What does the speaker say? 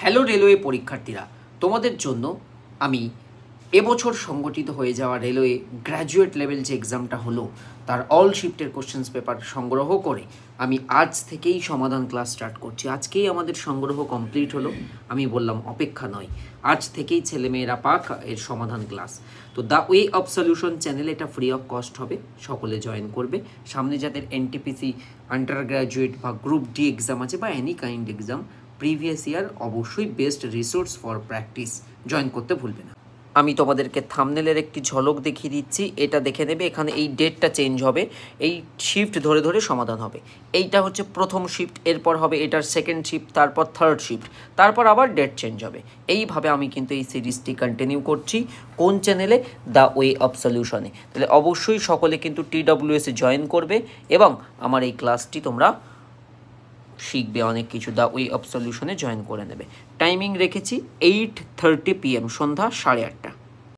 Hello railway পরীক্ষার্থীরা, তোমাদের জন্য আমি এবছর সংগঠিত হয়ে যাওয়া রেলওয়ে গ্র্যাজুয়েট লেভেল যে এক্সামটা হলো তার অল শিফটের কোশ্চেন্স পেপার সংগ্রহ করে আমি আজ থেকেই সমাধান ক্লাস স্টার্ট করছি। আজকেই আমাদের সংগ্রহ কমপ্লিট হলো। আমি বললাম অপেক্ষা নয়, আজ থেকেই ছেলেমেয়েরা পাক এর সমাধান ক্লাস। তো the way of solution channel, এটা ফ্রি অফ কস্ট হবে, সকলে জয়েন করবে। সামনে যাদের এনটিপিসি আন্ডার গ্র্যাজুয়েট বা গ্রুপ ডি এক্সাম আছে বা any kind exam previous year, অবশ্যই best resource for practice, join করতে ভুলবে না। আমি তোমাদেরকে থাম্বনেলের একটি ঝলক দেখিয়ে দিচ্ছি, এটা দেখে নেবে। এখানে এই ডেটটা চেঞ্জ হবে, এই শিফট ধরে ধরে সমাধান হবে। এইটা হচ্ছে প্রথম শিফট, এরপর হবে এটার সেকেন্ড শিফট, তারপর থার্ড শিফট, তারপর আবার ডেট চেঞ্জ হবে। এইভাবে আমি কিন্তু এই সিরিজটি কন্টিনিউ করছি। কোন চ্যানেলে? দ্য ওয়ে অফ সলিউশনে। তাহলে অবশ্যই সকলে কিন্তু TWS-এ জয়েন করবে এবং আমার এই ক্লাসটি তোমরা শিখবে অনেক কিছু। দ্য ওয়ে অফ সলিউশনে জয়েন করে নেবে। টাইমিং রেখেছি 8:30 PM, সন্ধ্যা 8:30।